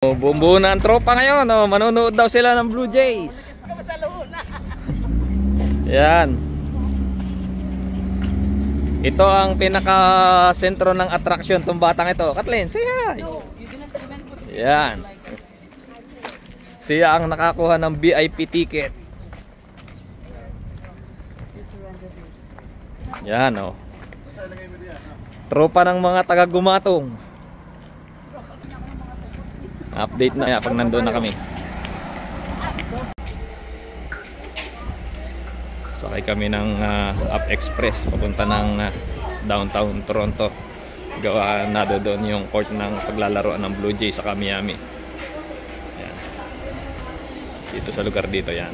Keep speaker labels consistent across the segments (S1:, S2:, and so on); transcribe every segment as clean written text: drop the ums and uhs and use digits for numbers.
S1: Buo na ang tropa ngayon, oh. Manonood daw sila ng Blue Jays. Yan. Ito ang pinaka-sentro ng attraction tong batang ito. Kathleen, say hi. Yan. Siya ang nakakuha ng VIP ticket. Yan, oh. Tropa ng mga taga-Gumatong. Update na pag nandoon na kami. Sakay kami ng Up Express papunta ng downtown Toronto. Gawa na doon yung court ng paglalaroan ng Blue Jays sa Miami. Yan. Dito sa lugar dito yan.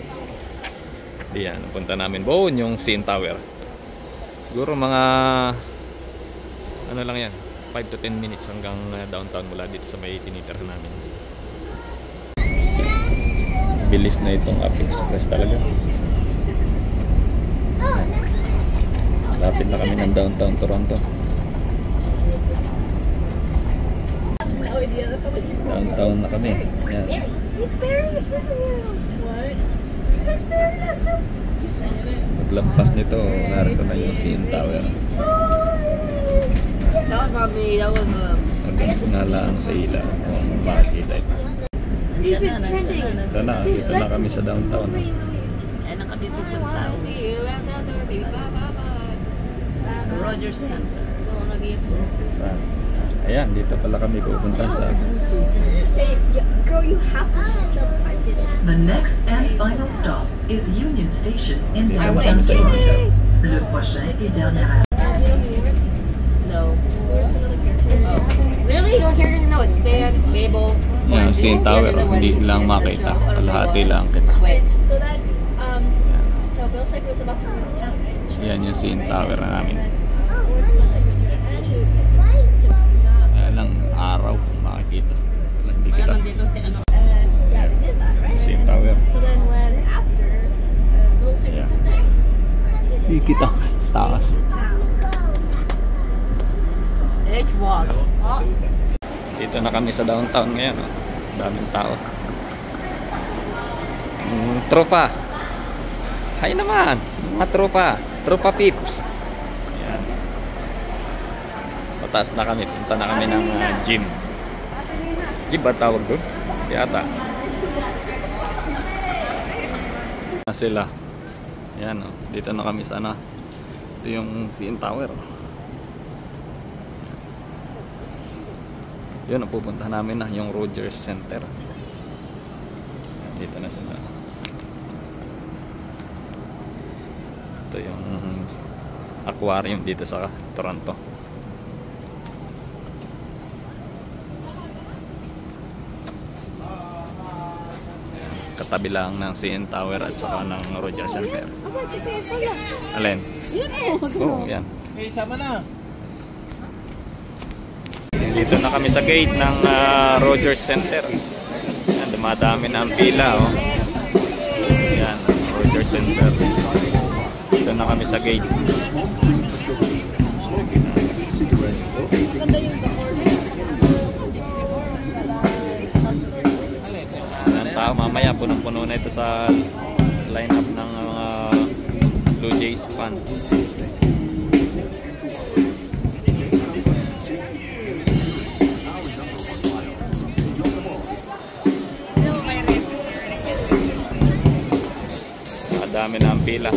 S1: Diyan, punta namin doon yung CN Tower. Siguro mga ano lang yan, 5 to 10 minutes hanggang downtown mula dito sa may tinitira namin. Bilis na itong Up Express talaga. Lapit na kami ng downtown Toronto. Downtown na kami. Yan. Maglampas nito, narito na yung CN Tower.
S2: That was not me. That was
S1: hanggang sinala sa ila. Makakita ito. Dito na kami sa downtown.
S2: Ay, nakadito punta. Rogers Center.
S1: Ayan, dito pala kami pupunta sa...
S3: Hey, girl, you have to switch up. I did it.
S4: The next and final stop is Union Station in
S1: Dito na
S4: downtown
S1: kami sa
S4: Toronto. Le prochain et dernier.
S2: No. Literally, no characters in that was Stan, Mabel.
S1: Yan, CN Tower. Hindi lang makita. Kalahati lang kita.
S2: Wait.
S3: So that, so Bill said he was about to go to town, right?
S1: Yan yung CN Tower na namin. Ayan lang, araw makikita. Hindi kita.
S2: Nandito si ano.
S3: Yeah, we did that, right?
S1: CN Tower.
S3: So then when after, Bill said he said this.
S1: Hindi kita. Taas.
S2: It's walk.
S1: Dito na kami sa downtown ngayon. Oh. Daming tao. Tropa. Hi naman. Mga tropa. Tropa peeps. Yan. Pataas na kami. Punta na kami ng gym. Gym ba tawag doon? Yata. Na sila. Yan. Oh. Dito na kami sana. Ito yung CN Tower. Yun ang pupunta namin na yung Rogers Center. Dito na sila. Ito yung aquarium dito sa Toronto. Katabi lang ng CN Tower at saka ng Rogers Center. Alin? Oh, yan.
S5: Okay, sama na.
S1: Dito na kami sa gate ng Rogers Center. Yan, dumadami na ang pila. Oh. Yan, Rogers Center. Dito na kami sa gate. Ang tao, mamaya punong-puno na ito sa line-up ng mga Blue Jays fan. Dami na ang pila.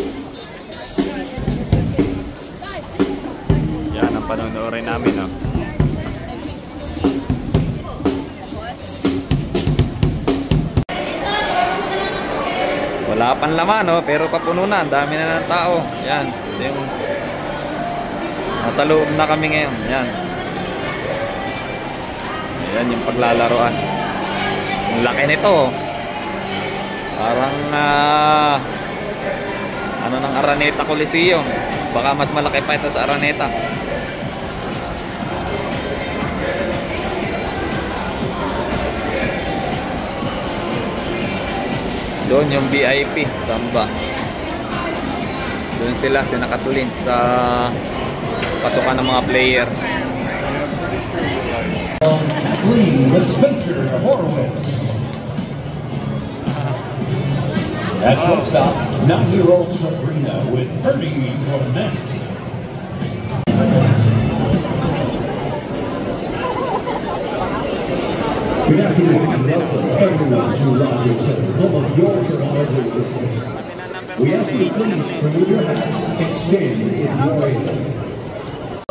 S1: Yan ang panonoodin namin, no? Wala pang laman, no? Pero papuno na. Dami na ng tao. Yan. Yung... nasa loob na kami ngayon. Yan. Yan yung paglalaroan. Ang laki nito. Parang ano ng Araneta Coliseum. Baka mas malaki pa ito sa Araneta. Doon yung VIP, Samba. Doon sila, sinakatulin sa pasukan ng mga player.
S5: clean with Spencer Horowitz. At shortstop, 9-year-old Sabrina with Ernie Clement. Good afternoon and welcome everyone to Rogers Center, home of your Toronto Blue Jays. We ask you to please remove your hats and stand if you're able.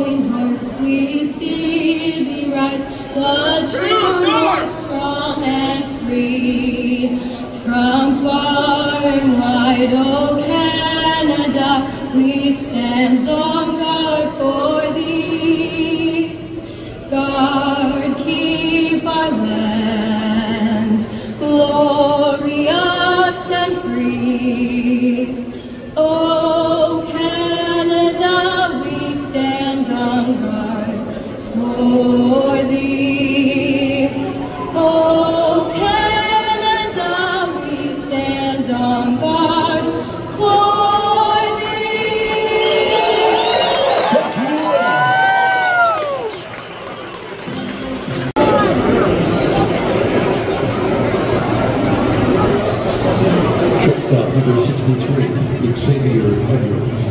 S6: In hearts we see thee rise, the true north strong and free. From far and wide, oh Canada, we stand on guard for thee. Guard, keep our land, glorious and free. Oh Canada, we stand on guard for thee. Oh Canada, we stand on guard for thee.
S5: Shortstop number 63, Xavier Edwards.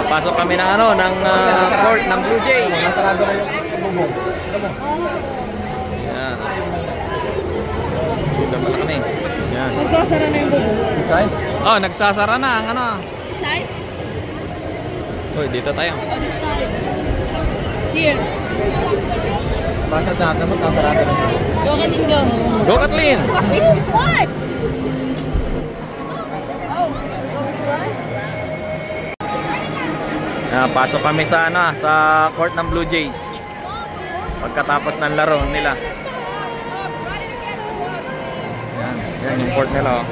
S1: Pasok kami ng court ng Blue Jays. Yan. Dito pala kami. Yan.
S3: Nagsasara na yung bubong.
S1: Oh, nagsasara na ang ano.
S3: Side?
S1: Uy, dito tayo.
S3: On this side. Here.
S7: Bakit natin mo nasarado na?
S3: Go Kalinga.
S1: Go, Kathleen!
S3: What?
S1: Pasok kami sa sa court ng Blue Jays. Pagkatapos ng laro nila. Yan yung court nila. Oh.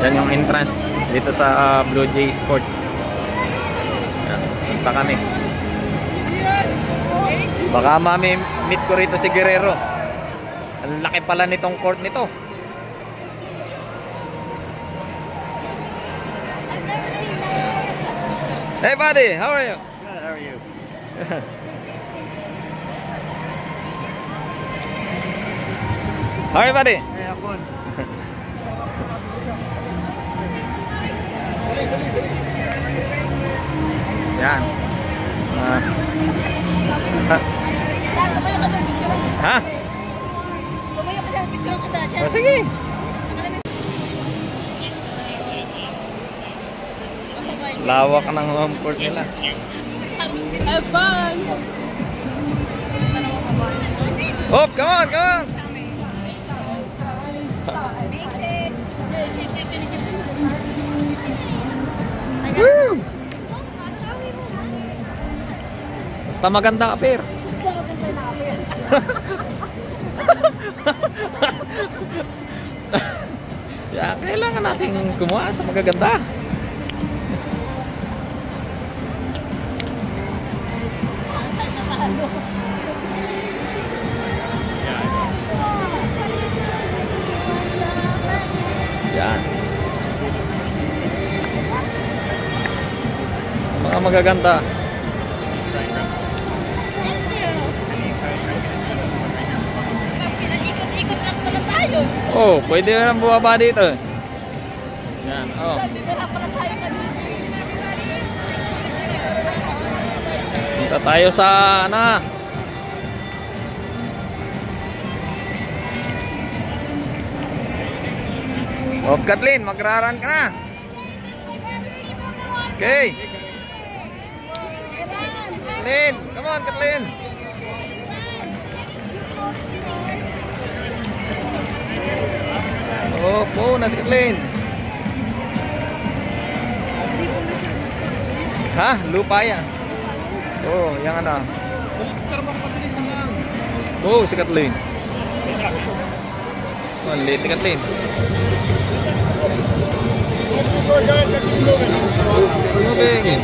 S1: Yan yung entrance dito sa Blue Jays court. Punta kami. Baka meet ko rito si Guerrero. Ang laki pala nitong court nito. Hey buddy, how are you?
S7: Good, how are you?
S1: How are you, buddy?
S7: Hey, have fun.
S1: Yan. Ha? Oh, sige. Lawak ng home court nila.
S3: Have fun!
S1: Oh, come on, come on! Woo! Basta maganda ka, Per.
S3: Basta maganda na kami.
S1: Yeah, kailangan natin kumuha sa magaganda. Yan. Mga magaganda.
S3: Ikot-ikot lang pala tayo.
S1: Oh, pwede na lang bumaba dito. Yan, oh.
S3: Dito na pala tayo kanina.
S1: Punta tayo sa ano. Oh, Kathleen, magraran ka na. Okay. Kathleen, come on, Kathleen. Oh, na si Kathleen. Ha? Lupa yan. Oh, yang ano. Oh, si Kathleen. Oh, late si Kathleen. Moving.